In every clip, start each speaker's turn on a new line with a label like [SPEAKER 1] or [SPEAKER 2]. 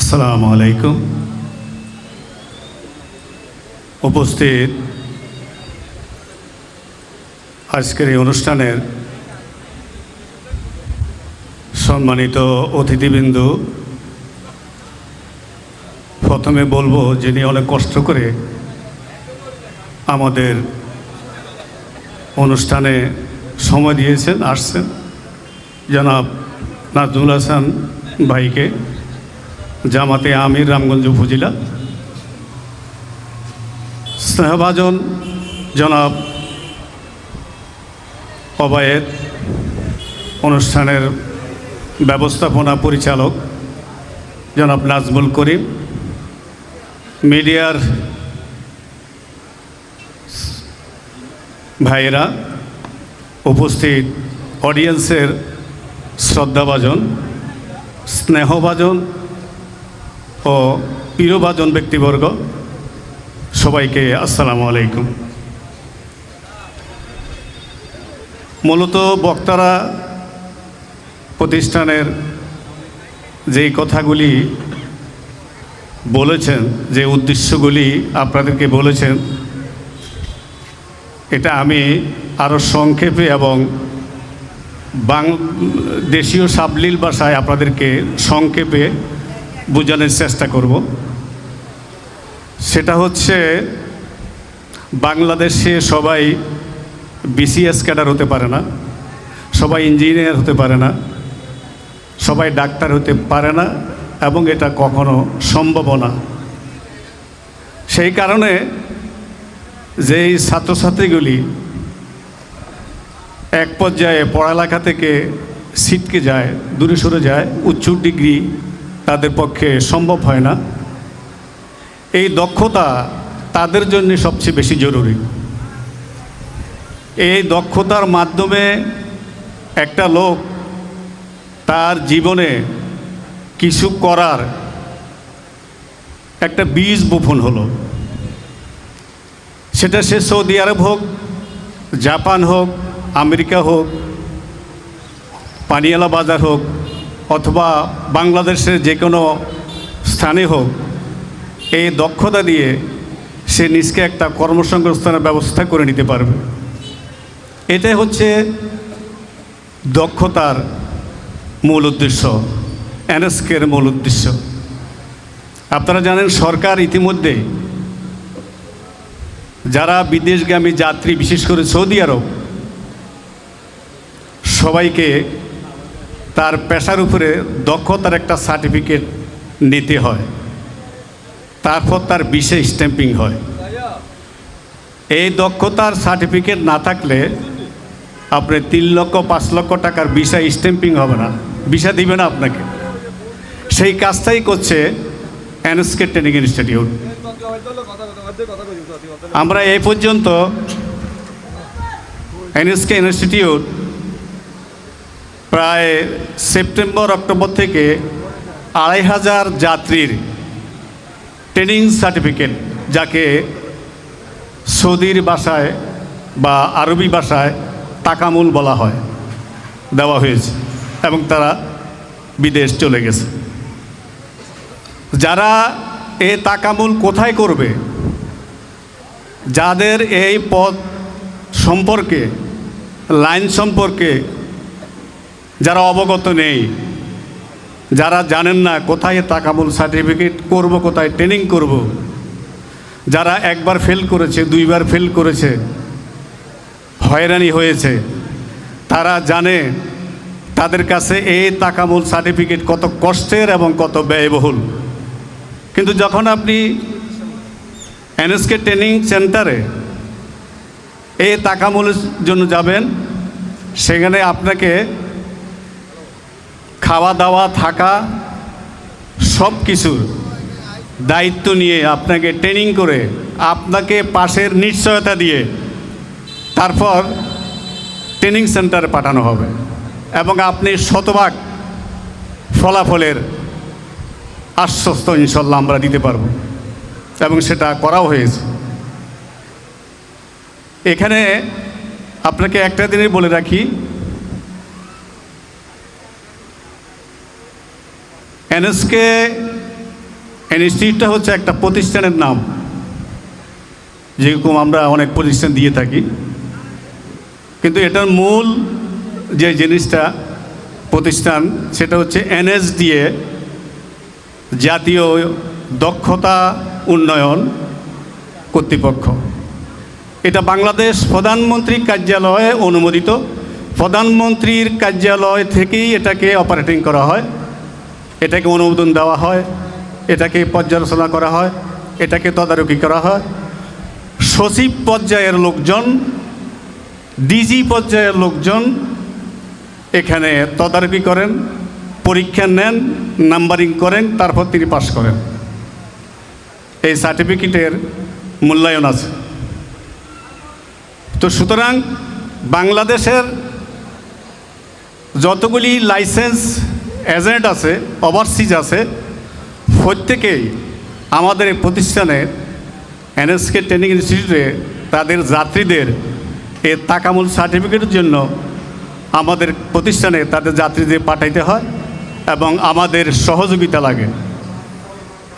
[SPEAKER 1] আসসালামু আলাইকুম। উপস্থিত আজকের এই অনুষ্ঠানের সম্মানিত অতিথিবৃন্দ, প্রথমে বলবো যিনি অনেক কষ্ট করে আমাদের অনুষ্ঠানে সময় দিয়েছেন, আসছেন, জনাব নাজমুল হাসান ভাইকে, জামাতে আমির রামগঞ্জ উপজেলা। স্নেহভাজন জনাব অবায়েদ, অনুষ্ঠানের ব্যবস্থাপনা পরিচালক জনাব নাজমুল করিম, মিডিয়ার ভাইয়েরা, উপস্থিত অডিয়েন্সের শ্রদ্ধাভাজন, স্নেহভাজন ও প্রিয়ভাজন ব্যক্তিবর্গ, সবাইকে আসসালামু আলাইকুম। মূলত বক্তারা প্রতিষ্ঠানের যেই কথাগুলি বলেছেন, যে উদ্দেশ্যগুলি আপনাদেরকে বলেছেন, এটা আমি আরও সংক্ষেপে এবং দেশীয় সাবলীল ভাষায় আপনাদেরকে সংক্ষেপে বোঝানোর চেষ্টা করব। সেটা হচ্ছে, বাংলাদেশে সবাই বিসিএস ক্যাডার হতে পারে না, সবাই ইঞ্জিনিয়ার হতে পারে না, সবাই ডাক্তার হতে পারে না, এবং এটা কখনো সম্ভব না। সেই কারণে যেই ছাত্রছাত্রীগুলি এক পর্যায়ে পড়ালেখা থেকে ছিটকে যায়, দূরে সরে যায়, উচ্চ ডিগ্রি তাদের পক্ষে সম্ভব হয় না, এই দক্ষতা তাদের জন্য সবচেয়ে বেশি জরুরি। এই দক্ষতার মাধ্যমে একটা লোক তার জীবনে কিছু করার একটা বীজ বপন হলো। সেটা সে সৌদি আরব হোক, জাপান হোক, আমেরিকা হোক, পানিয়ালা বাজার হোক, অথবা বাংলাদেশের যে কোনো স্থানে হোক, এই দক্ষতা দিয়ে সে নিজকে একটা কর্মসংস্থানের ব্যবস্থা করে নিতে পারবে। এটাই হচ্ছে দক্ষতার মূল উদ্দেশ্য, এনএসকের মূল উদ্দেশ্য। আপনারা জানেন, সরকার ইতিমধ্যে যারা বিদেশগামী যাত্রী, বিশেষ করে সৌদি আরব, সবাইকে তার পেশার উপরে দক্ষতার একটা সার্টিফিকেট নিতে হয়, তারপর তার ভিসা স্ট্যাম্পিং হয়। এই দক্ষতার সার্টিফিকেট না থাকলে আপনি 3 লক্ষ 5 লক্ষ টাকার ভিসা স্ট্যাম্পিং হবে না, ভিসা দিবে না আপনাকে। সেই কাজটাই করছে এনএসকে ট্রেনিং ইনস্টিটিউট। আমরা এই পর্যন্ত এনএসকে ইনস্টিটিউট প্রায় সেপ্টেম্বর অক্টোবর থেকে 2500 যাত্রীর ট্রেনিং সার্টিফিকেট, যাকে সৌদির ভাষায় বা আরবি ভাষায় তাকামুল বলা হয়, দেওয়া হয়েছে, এবং তারা বিদেশ চলে গেছে। যারা এই তাকামুল কোথায় করবে, যাদের এই পদ সম্পর্কে, লাইন সম্পর্কে যারা অবগত নেই, যারা জানেন না কোথায় তাকামুল সার্টিফিকেট করব, কোথায় ট্রেনিং করব, যারা একবার ফেল করেছে, 2বার ফেল করেছে, হয়রানি হয়েছে, তারা জানে তাদের কাছে এই তাকামুল সার্টিফিকেট কত কষ্টের এবং কত ব্যয়বহুল। কিন্তু যখন আপনি এনএসকে ট্রেনিং সেন্টারে এই তাকামুলের জন্য যাবেন, সেখানে আপনাকে খাওয়া দাওয়া, থাকা, সব কিছুর দায়িত্ব নিয়ে আপনাকে ট্রেনিং করে আপনাকে পাশের নিশ্চয়তা দিয়ে তারপর ট্রেনিং সেন্টারে পাঠানো হবে, এবং আপনি শতভাগ ফলাফলের আশ্বস্ত ইনশাল্লাহ আমরা দিতে পারব, এবং সেটা করাও হয়েছে। এখানে আপনাকে একটা জিনিস বলে রাখি, এনএসকে ইনস্টিটিউটটা হচ্ছে একটা প্রতিষ্ঠানের নাম, যেরকম আমরা অনেক প্রতিষ্ঠান দিয়ে থাকি, কিন্তু এটার মূল যে জিনিসটা প্রতিষ্ঠান সেটা হচ্ছে NSDA, জাতীয় দক্ষতা উন্নয়ন কর্তৃপক্ষ। এটা বাংলাদেশ প্রধানমন্ত্রী কার্যালয়ে অনুমোদিত। প্রধানমন্ত্রীর কার্যালয় থেকেই এটাকে অপারেটিং করা হয়, এটাকে অনুমোদন দেওয়া হয়, এটাকে পর্যালোচনা করা হয়, এটাকে তদারকি করা হয়। সচিব পর্যায়ের লোকজন, ডিজি পর্যায়ের লোকজন এখানে তদারকি করেন, পরীক্ষা নেন, নাম্বারিং করেন, তারপর তিনি পাস করেন। এই সার্টিফিকেটের মূল্যায়ন আছে। তো সুতরাং বাংলাদেশের যতগুলি লাইসেন্স এজেন্ট আছে, ওভারসিজ আছে, প্রত্যেকেই আমাদের এই প্রতিষ্ঠানে NSK ট্রেনিং ইনস্টিটিউটে তাদের যাত্রীদের এই তাকামুল সার্টিফিকেটের জন্য আমাদের প্রতিষ্ঠানে তাদের যাত্রীদের পাঠাইতে হয় এবং আমাদের সহযোগিতা লাগে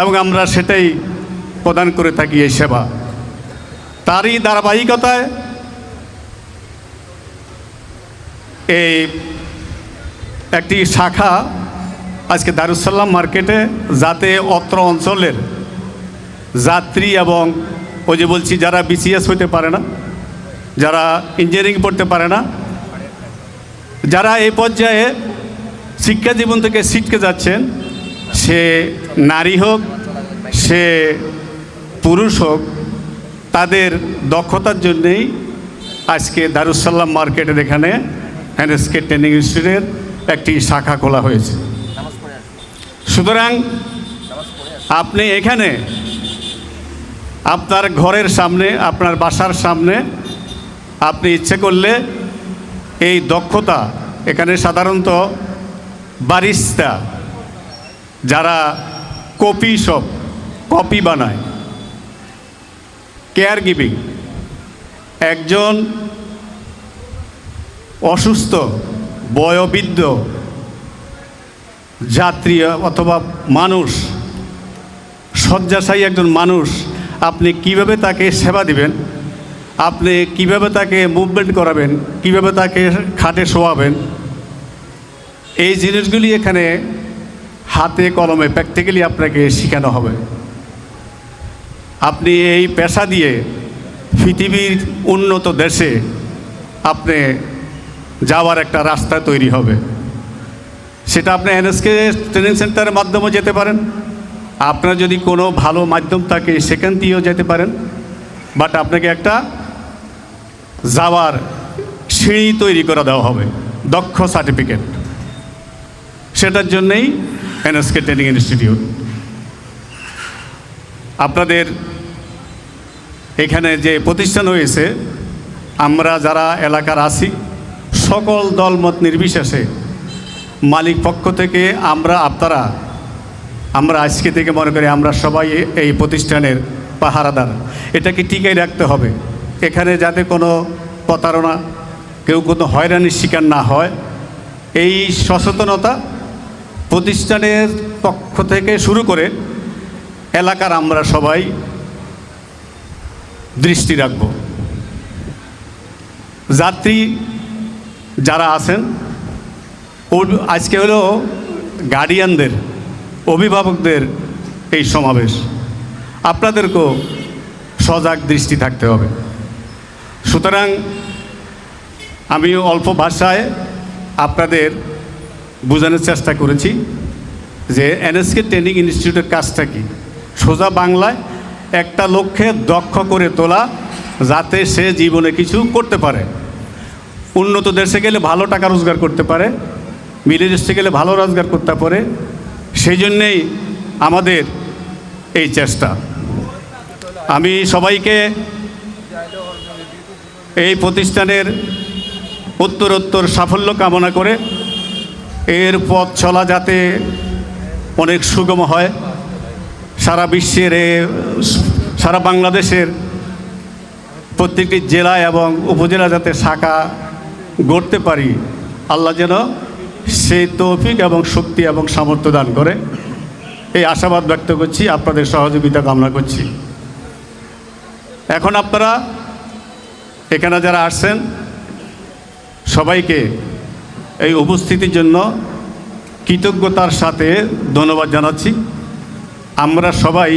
[SPEAKER 1] এবং আমরা সেটাই প্রদান করে থাকি এই সেবা। তারই ধারাবাহিকতায় এই একটি শাখা আজকে দারুসালাম মার্কেটে, যাতে অত্র অঞ্চলের যাত্রী এবং ওই যে বলছি যারা BCS হইতে পারে না, যারা ইঞ্জিনিয়ারিং পড়তে পারে না, যারা এই পর্যায়ে শিক্ষা জীবন থেকে ছিটকে যাচ্ছেন, সে নারী হোক, সে পুরুষ হোক, তাদের দক্ষতার জন্যেই আজকে দারুসালাম মার্কেটের এখানে NSK ট্রেনিং ইনস্টিটিউটের একটি শাখা খোলা হয়েছে। সুতরাং আপনি এখানে আপনার ঘরের সামনে, আপনার বাসার সামনে আপনি ইচ্ছে করলে এই দক্ষতা, এখানে সাধারণত বারিস্তা, যারা কপি বানায়, কেয়ার গিভিং, একজন অসুস্থ বয়োবৃদ্ধ যাত্রী অথবা মানুষ, শয্যাশায়ী একজন মানুষ, আপনি কিভাবে তাকে সেবা দিবেন, আপনি কিভাবে তাকে মুভমেন্ট করাবেন, কিভাবে তাকে খাটে শোয়াবেন, এই জিনিসগুলি এখানে হাতে কলমে প্র্যাকটিক্যালি আপনাকে শেখানো হবে। আপনি এই পেশা দিয়ে পৃথিবীর উন্নত দেশে আপনি যাওয়ার একটা রাস্তা তৈরি হবে। সেটা আপনি NSK ট্রেনিং সেন্টারের মাধ্যমে যেতে পারেন, আপনার যদি কোনো ভালো মাধ্যম থাকে সেখান দিয়েও যেতে পারেন, বাট আপনাকে একটা যাওয়ার সিঁড়ি তৈরি করে দেওয়া হবে, দক্ষ সার্টিফিকেট। সেটার জন্যেই NSK ট্রেনিং ইনস্টিটিউট। আপনাদের এখানে যে প্রতিষ্ঠান হয়েছে, আমরা যারা এলাকার আছি, সকল দলমত নির্বিশেষে মালিক পক্ষ থেকে আমরা আজকে থেকে মনে করি আমরা সবাই এই প্রতিষ্ঠানের পাহারাদার। এটাকে টিকাই রাখতে হবে, এখানে যাতে কোনো প্রতারণা, কেউ কোনো হয়রানির শিকার না হয়, এই সচেতনতা প্রতিষ্ঠানের পক্ষ থেকে শুরু করে এলাকার আমরা সবাই দৃষ্টি রাখব। যাত্রী যারা আছেন, আজকে হলো গার্ডিয়ানদের, অভিভাবকদের এই সমাবেশ, আপনাদেরকেও সজাগ দৃষ্টি থাকতে হবে। সুতরাং আমি অল্প ভাষায় আপনাদের বোঝানোর চেষ্টা করেছি যে NSK ট্রেনিং ইনস্টিটিউটের কাজটা কি। সোজা বাংলায় একটা লক্ষ্যে দক্ষ করে তোলা, যাতে সে জীবনে কিছু করতে পারে, উন্নত দেশে গেলে ভালো টাকা রোজগার করতে পারে, মিডল ইস্টে গেলে ভালো রোজগার করতে পারে। সেই জন্যেই আমাদের এই চেষ্টা। আমি সবাইকে এই প্রতিষ্ঠানের উত্তরোত্তর সাফল্য কামনা করে এর পথ চলা যাতে অনেক সুগম হয়, সারা বিশ্বের, সারা বাংলাদেশের প্রত্যেকটি জেলায় এবং উপজেলা যাতে শাখা গড়তে পারি, আল্লাহ যেন সেই তৌফিক এবং শক্তি এবং সামর্থ্য দান করে। এই আশাবাদ ব্যক্ত করছি, আপনাদের সহযোগিতা কামনা করছি। এখন আপনারা এখানে যারা আসছেন সবাইকে এই উপস্থিতির জন্য কৃতজ্ঞতার সাথে ধন্যবাদ জানাচ্ছি। আমরা সবাই